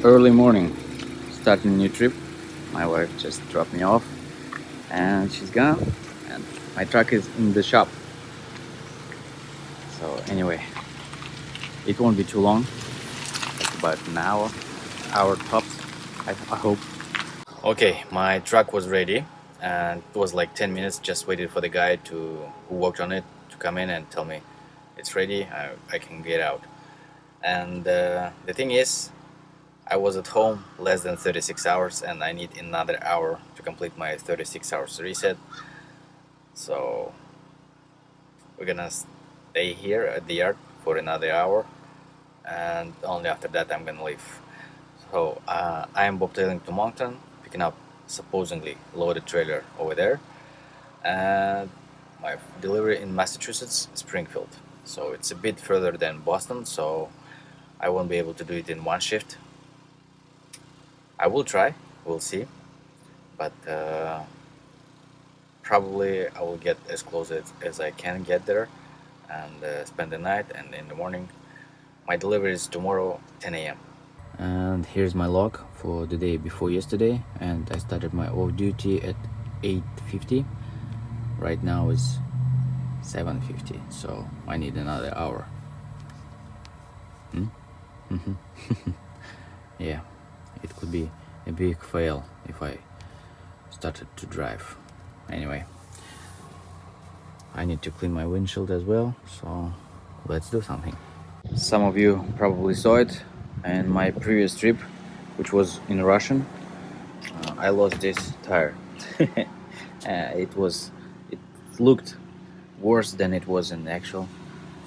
Early morning, starting a new trip. My wife just dropped me off and she's gone, and my truck is in the shop. So anyway, it won't be too long, like about an hour tops, I hope. Okay, my truck was ready and it was like 10 minutes, just waited for the guy who worked on it to come in and tell me it's ready, I can get out. And the thing is, I was at home less than 36 hours and I need another hour to complete my 36 hours reset. So we're gonna stay here at the yard for another hour and only after that I'm gonna leave. So I am bobtailing to Moncton, picking up supposedly loaded trailer over there, and my delivery in Massachusetts, Springfield. So it's a bit further than Boston, so I won't be able to do it in one shift. I will try, we'll see, but probably I will get as close as I can get there and spend the night, and in the morning my delivery is tomorrow 10 a.m. And here's my log for the day before yesterday, and I started my off duty at 8:50. Right now it's 7:50, so I need another hour. Yeah, it could be a big fail if I started to drive. Anyway, I need to clean my windshield as well, so let's do something. Some of you probably saw it in my previous trip, which was in Russian. I lost this tire. It looked worse than it was in actual,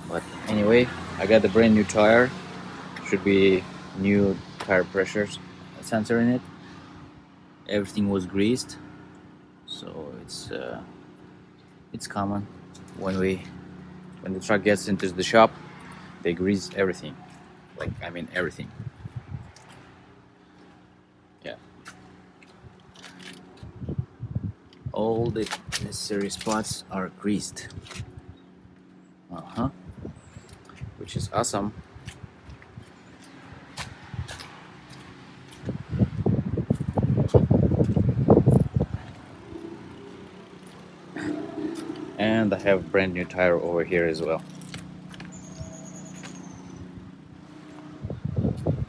but anyway, I got a brand new tire. Should be new tire pressure sensor in it. Everything was greased, so it's common when the truck gets into the shop, they grease everything. Like, I mean everything. Yeah. All the necessary spots are greased. Which is awesome. And I have brand new tire over here as well.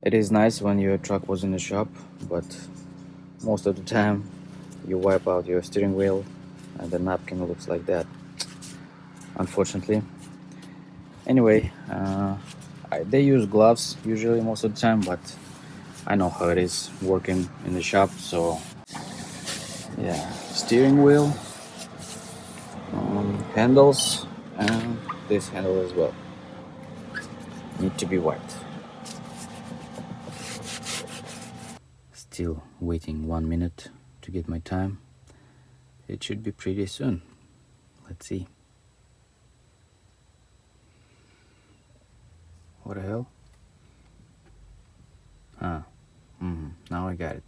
It is nice when your truck was in the shop, but most of the time you wipe out your steering wheel and the napkin looks like that, unfortunately. Anyway, they use gloves usually most of the time, but I know how it is working in the shop. So yeah, steering wheel, handles, and this handle as well need to be wiped. Still waiting 1 minute to get my time. It should be pretty soon. Let's see. What the hell? Now I got it.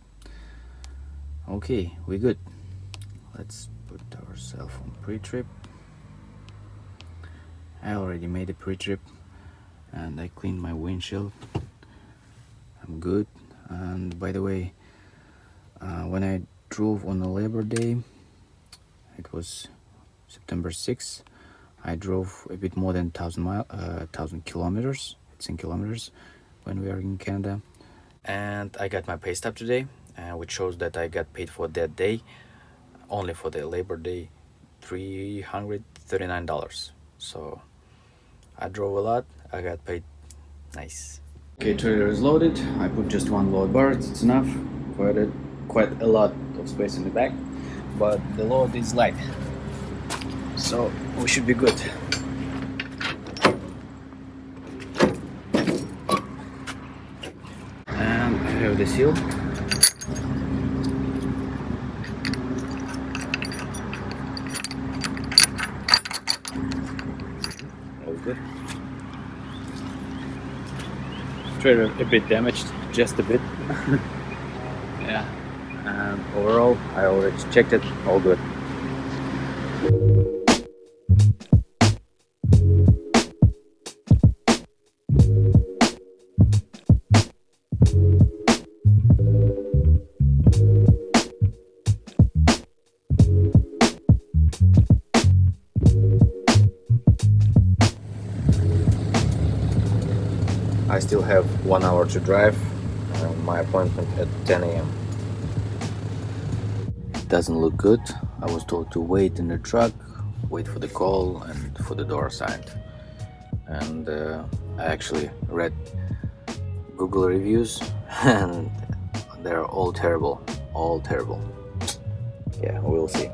Okay, we good. Let's put ourselves on pre-trip. I already made a pre-trip and I cleaned my windshield. I'm good. And by the way, when I drove on the Labor Day, it was September 6th, I drove a bit more than 1,000 kilometers. It's in kilometers when we are in Canada. And I got my pay stub today, which shows that I got paid for that day, only for the Labor Day, $339. So I drove a lot, I got paid. Nice. Okay, trailer is loaded. I put just one load bar, it's enough. Quite a lot of space in the back, but the load is light, so we should be good. And I have the seal. All good. Trailer a bit damaged, just a bit. Yeah, and overall I already checked it, all good. I still have 1 hour to drive. My appointment at 10 a.m. It doesn't look good. I was told to wait in the truck, wait for the call and for the door signed. And I actually read Google reviews and they're all terrible. All terrible. Yeah, we'll see.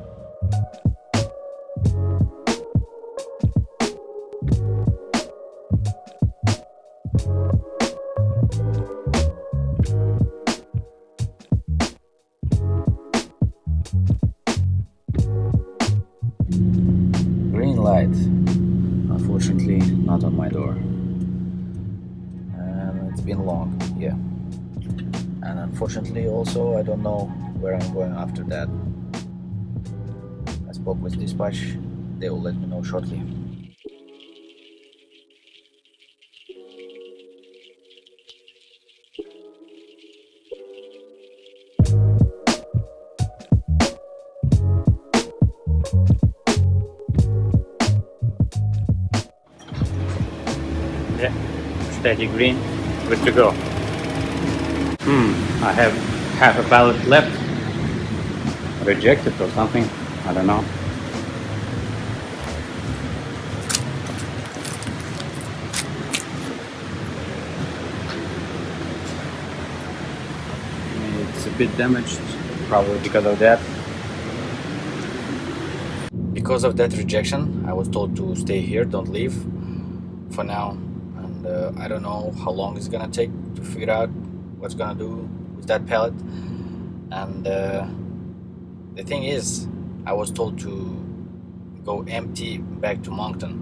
Green light. Unfortunately, not on my door. And it's been long, yeah. And unfortunately also, I don't know where I'm going after that. I spoke with dispatch. They will let me know shortly. Yeah, steady green, good to go. I have half a pallet left. Rejected or something, I don't know. It's a bit damaged, probably because of that. Because of that rejection, I was told to stay here, don't leave for now. And I don't know how long it's gonna take to figure out what's gonna do with that pallet. And the thing is, I was told to go empty back to Moncton.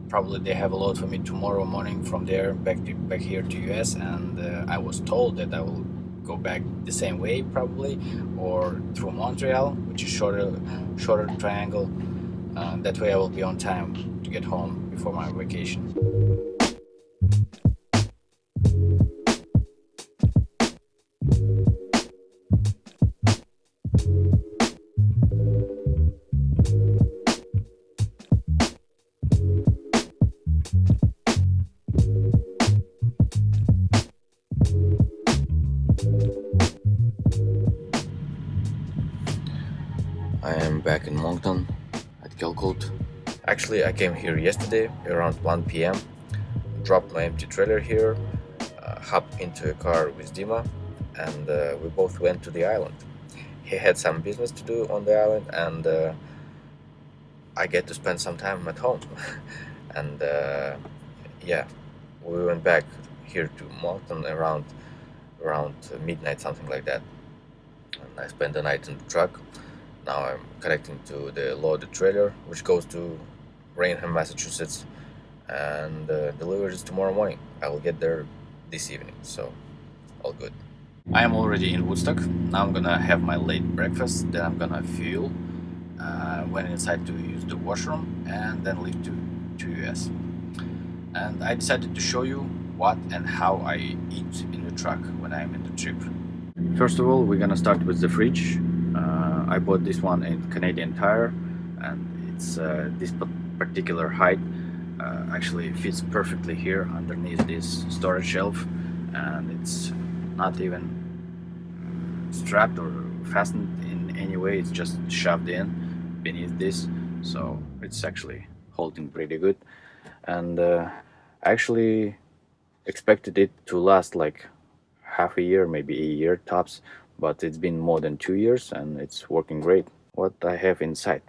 Probably they have a load for me tomorrow morning from there back here to US, and I was told that I will go back the same way probably, or through Montreal, which is shorter triangle. That way I will be on time to get home before my vacation. I am back in Moncton at Kilcolt. Actually, I came here yesterday around 1 p.m. Dropped my empty trailer here, hopped into a car with Dima, and we both went to the island. He had some business to do on the island, and I get to spend some time at home. And yeah, we went back here to Moncton around midnight, something like that. And I spent the night in the truck. Now I'm connecting to the loaded trailer, which goes to Rainham, Massachusetts, and deliveries tomorrow morning. I will get there this evening, so all good. I am already in Woodstock. Now I'm gonna have my late breakfast, then I'm gonna fuel, went inside to use the washroom, and then leave to US. And I decided to show you what and how I eat in the truck when I'm in the trip. First of all, we're gonna start with the fridge. I bought this one in Canadian Tire, and it's this particular height actually fits perfectly here underneath this storage shelf, and it's not even strapped or fastened in any way. It's just shoved in beneath this, so it's actually holding pretty good. And I actually expected it to last like half a year, maybe a year tops, but it's been more than 2 years and it's working great. What I have inside,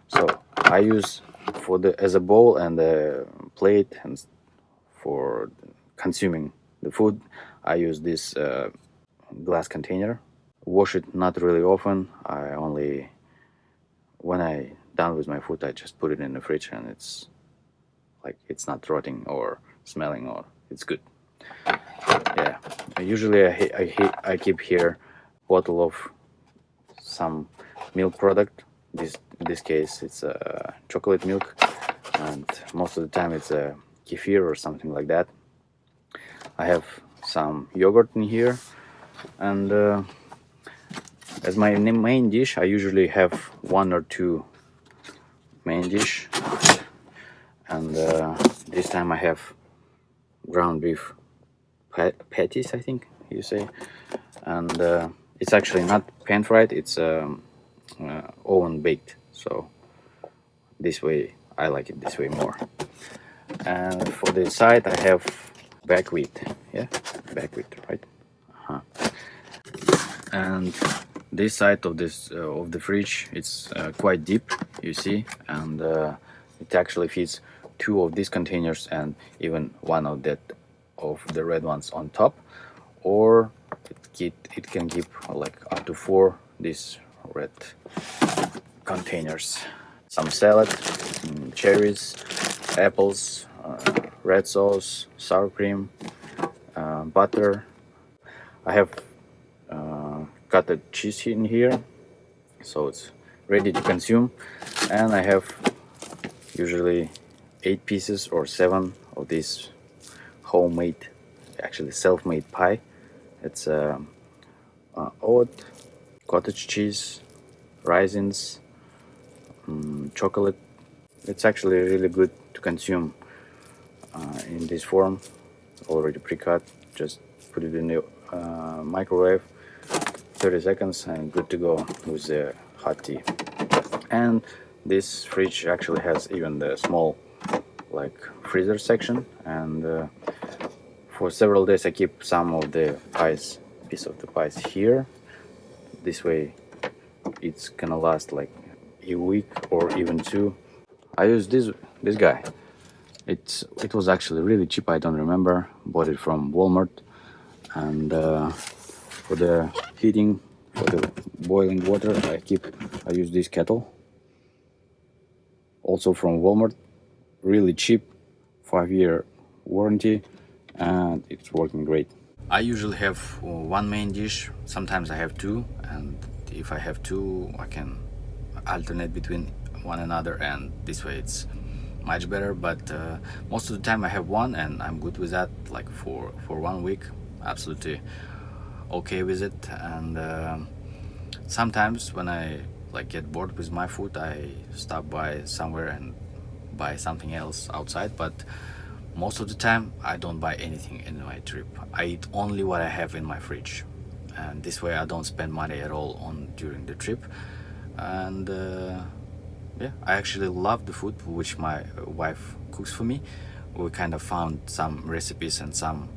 so I use as a bowl and a plate, and for consuming the food I use this glass container. Wash it not really often. I only, when I done with my food, I just put it in the fridge, and it's like it's not rotting or smelling, or it's good. Yeah, usually I keep here bottle of some milk product. In this case it's chocolate milk, and most of the time it's a kefir or something like that. I have some yogurt in here, and as my main dish I usually have 1 or 2 main dish, and This time I have ground beef patties, I think you say, and it's actually not pan fried, it's oven baked, so this way I like it this way more. And for the side I have buckwheat, yeah, buckwheat, right? And this side of this of the fridge, it's quite deep, you see, and it actually fits 2 of these containers and even one of the red ones on top, or it can keep like up to 4 these red containers. Some salad, cherries, apples, red sauce, sour cream, butter. I have cut the cheese in here, so it's ready to consume. And I have usually 8 pieces or 7 of this homemade, actually self-made pie. It's oat, cottage cheese, raisins, chocolate. It's actually really good to consume in this form, already pre-cut. Just put it in the microwave, 30 seconds, and good to go with the hot tea. And this fridge actually has even the small like freezer section, and for several days I keep some of the piece of the pies here. This way it's gonna last like a week or even 2. I use this guy. It was actually really cheap. I don't remember. Bought it from Walmart, and for the heating, for the boiling water, I use this kettle. Also from Walmart, really cheap, 5-year warranty, and it's working great. I usually have 1 main dish. Sometimes I have 2, and if I have 2, I can alternate between one another, and this way it's much better. But most of the time I have 1, and I'm good with that. Like for 1 week, absolutely okay with it. And sometimes when I like get bored with my food, I stop by somewhere and buy something else outside. But most of the time I don't buy anything in my trip. I eat only what I have in my fridge, and this way I don't spend money at all during the trip. And yeah, I actually love the food which my wife cooks for me. We kind of found some recipes and some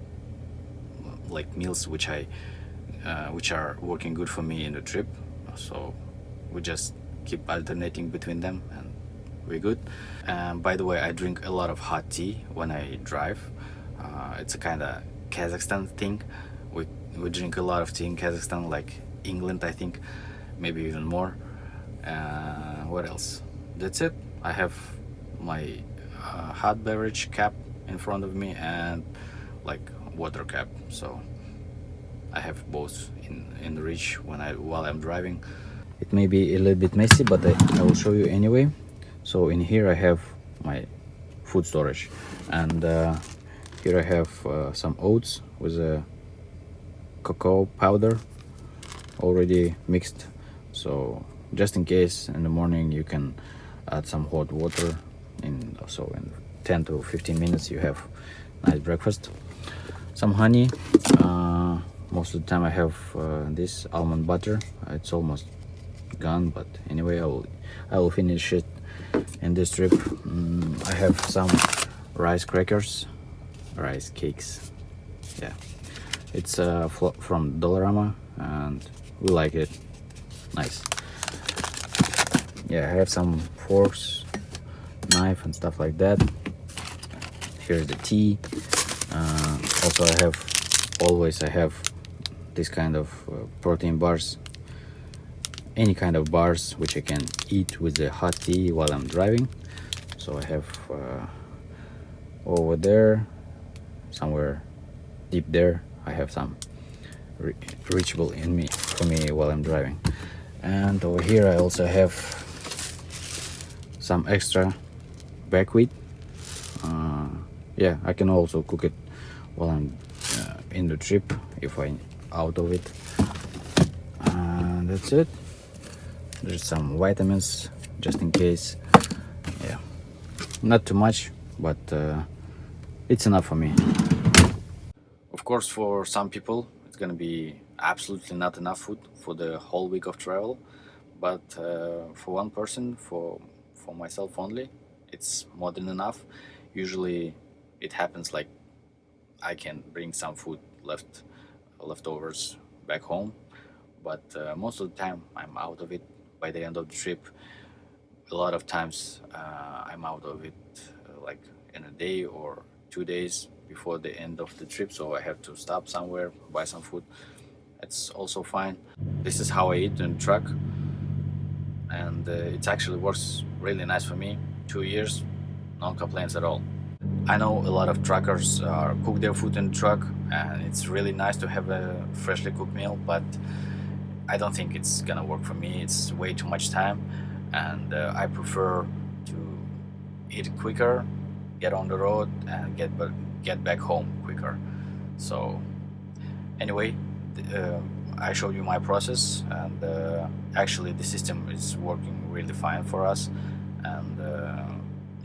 like meals which are working good for me in the trip, so we just keep alternating between them, and we're good. By the way, I drink a lot of hot tea when I drive. It's a kind of Kazakhstan thing. We drink a lot of tea in Kazakhstan, like England, I think, maybe even more. What else? That's it. I have my hot beverage cap in front of me and like water cap, so I have both in reach while I'm driving. It may be a little bit messy, but I will show you anyway. So in here I have my food storage, and here I have some oats with a cocoa powder already mixed, so just in case in the morning you can add some hot water in 10 to 15 minutes you have nice breakfast. Some honey. Most of the time I have this almond butter. It's almost gone, but anyway I will finish it in this trip. I have some rice cakes. Yeah, it's from Dollarama, and we like it. Nice. Yeah, I have some forks, knife, and stuff like that. Here's the tea. Also I have this kind of protein bars, any kind of bars which I can eat with the hot tea while I'm driving. So I have over there, somewhere deep there, I have some reachable for me while I'm driving. And over here I also have some extra buckwheat. Yeah, I can also cook it while I'm in the trip if I'm out of it. And that's it. There's some vitamins just in case. Yeah, not too much, but It's enough for me. Of course, for some people, it's gonna be absolutely not enough food for the whole week of travel. But for one person, for myself only, it's more than enough. Usually, it happens like I can bring some food leftovers back home, but most of the time I'm out of it by the end of the trip. A lot of times I'm out of it like in a day or 2 days before the end of the trip, so I have to stop somewhere, buy some food. It's also fine. This is how I eat in the truck, and it actually works really nice for me. 2 years, no complaints at all. I know a lot of truckers cook their food in the truck, and it's really nice to have a freshly cooked meal, but I don't think it's gonna work for me. It's way too much time, and I prefer to eat quicker, get on the road, and get back home quicker. So anyway, I showed you my process, and actually the system is working really fine for us. And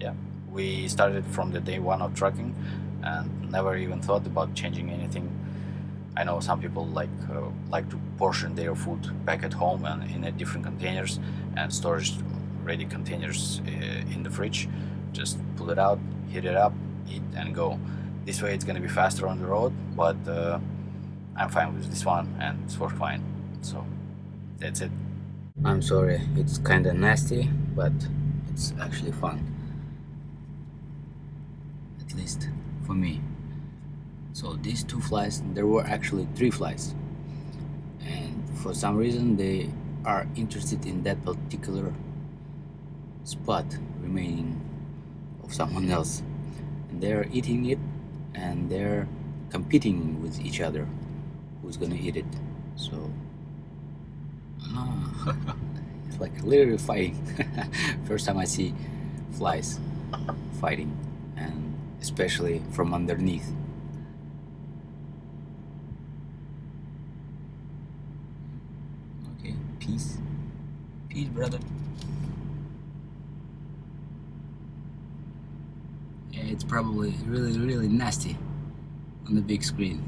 yeah, we started from the day one of trucking and never even thought about changing anything. I know some people like to portion their food back at home and in a different containers and storage ready containers in the fridge. Just pull it out, heat it up, eat and go. This way it's gonna be faster on the road, but I'm fine with this one and it's worked fine. So that's it. I'm sorry, it's kinda nasty, but it's actually fun. At least for me. So these two flies, there were actually 3 flies, and for some reason they are interested in that particular spot remaining of someone else, and they're eating it, and they're competing with each other who's gonna eat it. So it's like literally fighting. First time I see flies fighting, and especially from underneath. Okay, peace, brother. Yeah, it's probably really nasty on the big screen.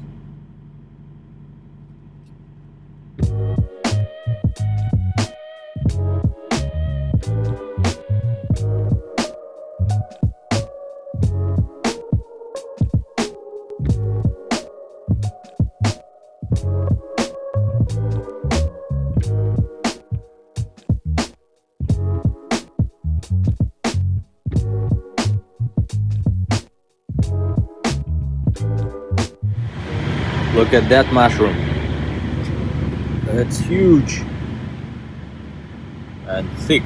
Look at that mushroom. It's huge and thick.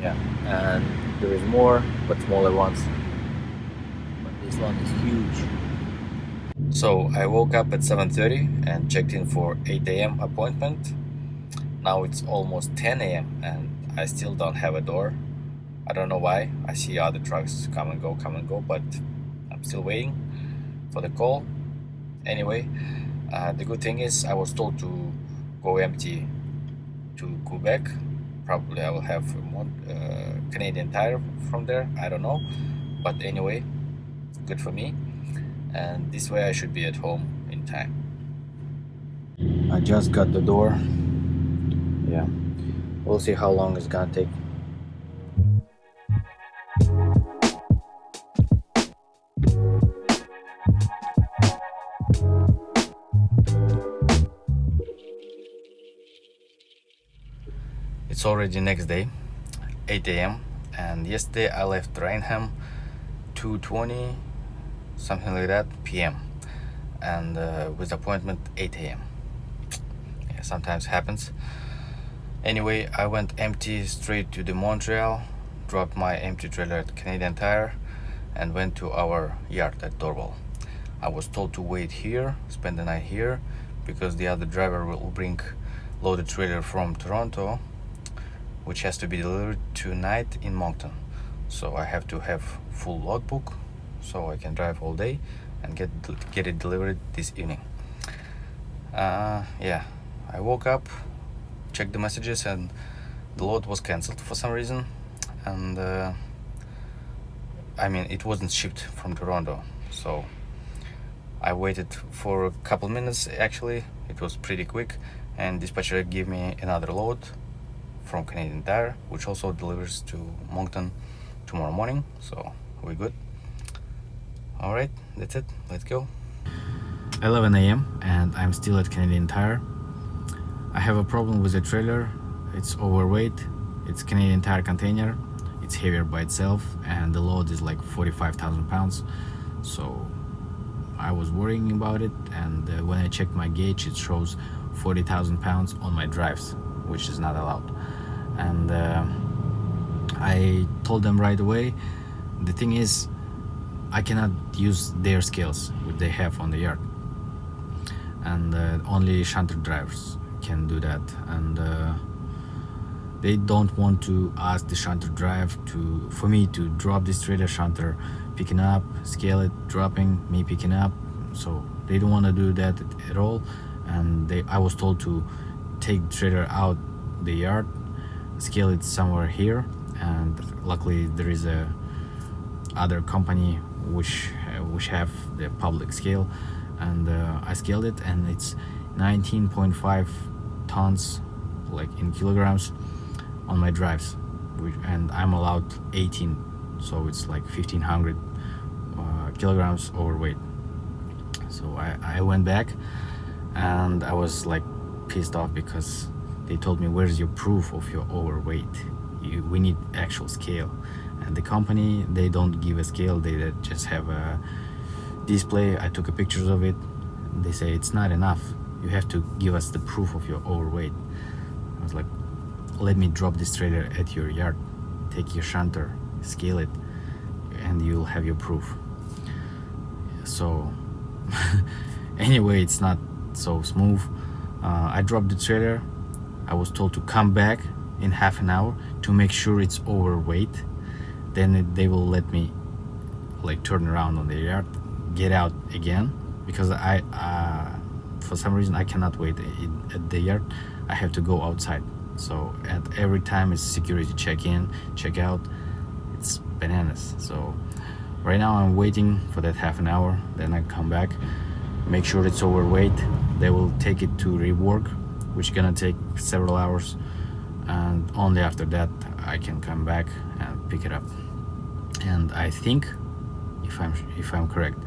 Yeah, and there is more, but smaller ones. But this one is huge. So I woke up at 7:30 and checked in for 8 a.m. appointment. Now it's almost 10 a.m. and I still don't have a door. I don't know why. I see other trucks come and go, but I'm still waiting for the call. Anyway, the good thing is I was told to go empty to Quebec. Probably I will have more Canadian Tire from there. I don't know, but anyway, good for me. And this way I should be at home in time. I just got the door. Yeah, we'll see how long it's gonna take. It's already next day, 8 a.m. and yesterday I left Rainham 2:20, something like that, p.m. and with appointment 8 a.m. Yeah, sometimes happens. Anyway, I went empty straight to the Montreal, dropped my empty trailer at Canadian Tire, and went to our yard at Dorval. I was told to wait here, spend the night here, because the other driver will bring loaded trailer from Toronto, which has to be delivered tonight in Moncton. So I have to have full logbook so I can drive all day and get it delivered this evening. Yeah, I woke up, checked the messages, and the load was cancelled for some reason. And I mean, it wasn't shipped from Toronto, so I waited for a couple minutes. Actually, it was pretty quick, and dispatcher gave me another load from Canadian Tire, which also delivers to Moncton tomorrow morning, so we're good. All right, that's it, let's go. 11 a.m. and I'm still at Canadian Tire. I have a problem with the trailer. It's overweight, it's Canadian Tire container, it's heavier by itself, and the load is like 45,000 pounds. So I was worrying about it, and when I checked my gauge, it shows 40,000 pounds on my drives, which is not allowed. And I told them right away. The thing is, I cannot use their scales which they have on the yard, and only shunter drivers can do that. And they don't want to ask the shunter drive for me to drop this trailer, shunter picking up, scale it, dropping, me picking up. So they don't want to do that at all. And I was told to take the trailer out the yard, scale it somewhere here, and luckily there is a other company which have the public scale, and I scaled it, and it's 19.5 tons, like in kilograms, on my drives, and I'm allowed 18, so it's like 1,500 kilograms overweight. So I went back, and I was like pissed off because they told me, where's your proof of your overweight? We need actual scale. And the company, they don't give a scale, they just have a display. I took pictures of it. They say it's not enough, you have to give us the proof of your overweight. I was like, let me drop this trailer at your yard, take your shunter, scale it, and you'll have your proof. So anyway, it's not so smooth. I dropped the trailer. I was told to come back in half an hour to make sure it's overweight. Then they will let me like turn around on the yard, get out again, because I for some reason I cannot wait at the yard. I have to go outside. So at every time it's security check in, check out. It's bananas. So right now I'm waiting for that half an hour. Then I come back, make sure it's overweight. They will take it to rework, which gonna take several hours, and only after that I can come back and pick it up. And I think, if I'm correct,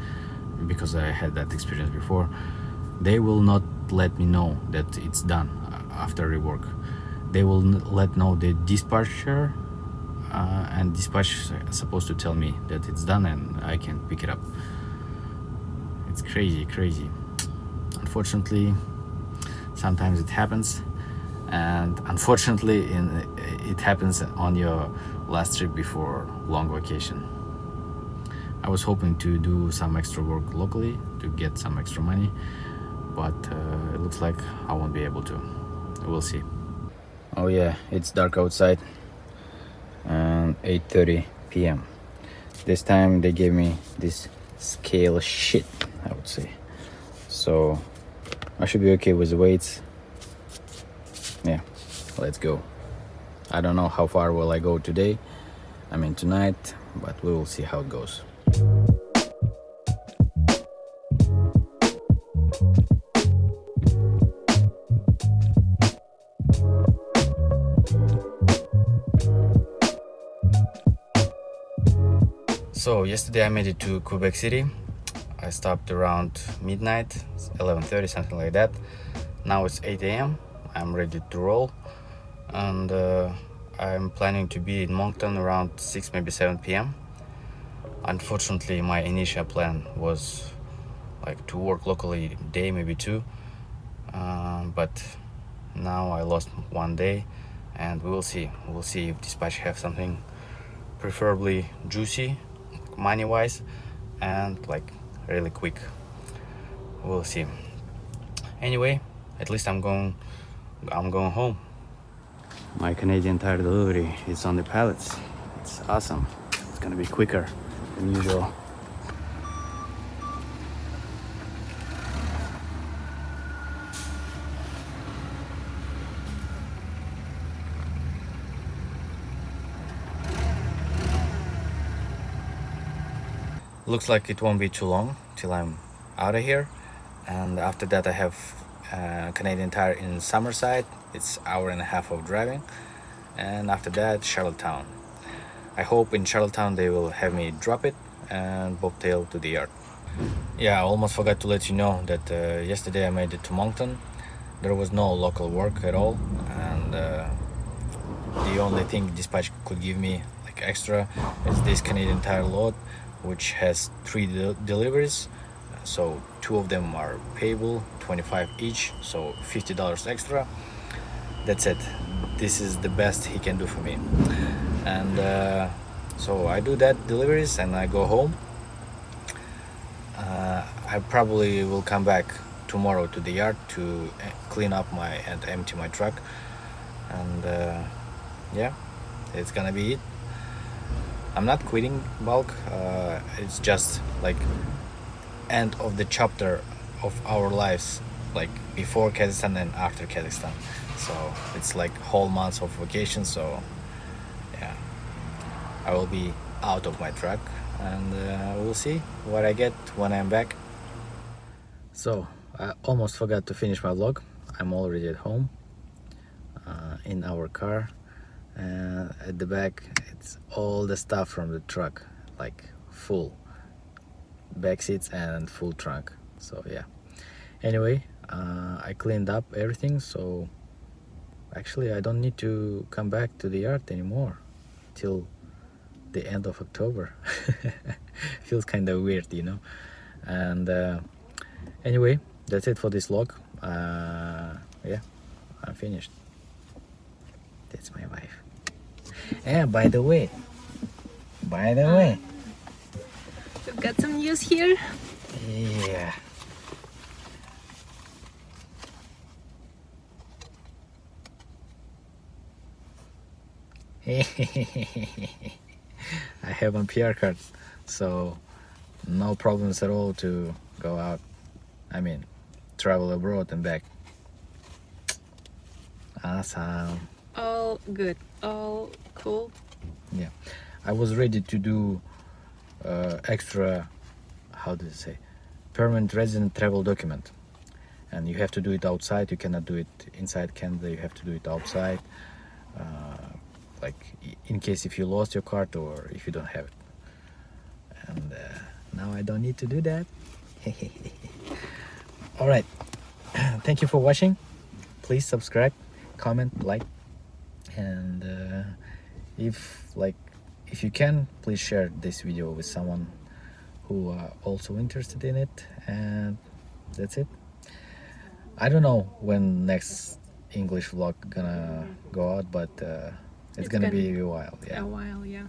because I had that experience before, they will not let me know that it's done after rework. They will let know the dispatcher, and dispatch is supposed to tell me that it's done and I can pick it up. It's crazy. Unfortunately, sometimes it happens, and unfortunately it happens on your last trip before long vacation. I was hoping to do some extra work locally to get some extra money, but it looks like I won't be able to. We'll see. Oh yeah, it's dark outside, and 8:30 p.m. This time they gave me this scale shit, I would say. So I should be okay with the weights. Yeah, let's go. I don't know how far will I go today, tonight, but we will see how it goes. So yesterday I made it to Quebec City. I stopped around midnight, 11:30, something like that. Now it's 8 a.m. I'm ready to roll, and I'm planning to be in Moncton around 6, maybe 7 p.m. Unfortunately, my initial plan was like to work locally a day, maybe two, but now I lost one day, and we will see. We'll see if dispatch have something preferably juicy, money-wise, and like really quick. We'll see. Anyway, at least I'm going home. My Canadian Tire delivery is on the pallets. It's awesome. It's gonna be quicker than usual. Looks like it won't be too long till I'm out of here, and after that I have Canadian Tire in Summerside. It's hour and a half of driving, and after that Charlottetown. I hope in Charlottetown they will have me drop it and bobtail to the yard. Yeah, I almost forgot to let you know that yesterday I made it to Moncton. There was no local work at all, and the only thing dispatch could give me like extra is this Canadian Tire load, which has 3 deliveries. So 2 of them are payable, 25 each, so $50 extra. That's it. This is the best he can do for me. And so I do that deliveries and I go home. I probably will come back tomorrow to the yard to clean up and empty my truck, and yeah, it's gonna be it. I'm not quitting bulk. It's just like end of the chapter of our lives, like before Kazakhstan and after Kazakhstan. So it's like whole months of vacation. So yeah, I will be out of my truck, and we'll see what I get when I'm back. So I almost forgot to finish my vlog. I'm already at home, in our car, and at the back it's all the stuff from the truck, like full back seats and full trunk. So yeah, anyway, I cleaned up everything, so actually I don't need to come back to the yard anymore till the end of October. Feels kind of weird, you know. And anyway, that's it for this vlog. Yeah, I'm finished. That's my wife. And by the way, We've got some news here. yeah, I have a PR card, so no problems at all to go out. I mean, travel abroad and back. Awesome. All good, all cool. Yeah, I was ready to do extra, how do you say, permanent resident travel document, and you have to do it outside. You cannot do it inside Canada. You have to do it outside, like in case if you lost your card or if you don't have it. And now I don't need to do that. All right, thank you for watching. Please subscribe, comment, like, and if you can, please share this video with someone who are also interested in it. And that's it. I don't know when next English vlog gonna go out, but it's gonna be a while. Yeah. A while, yeah.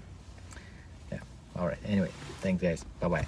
Yeah. All right, anyway, thanks guys. Bye bye.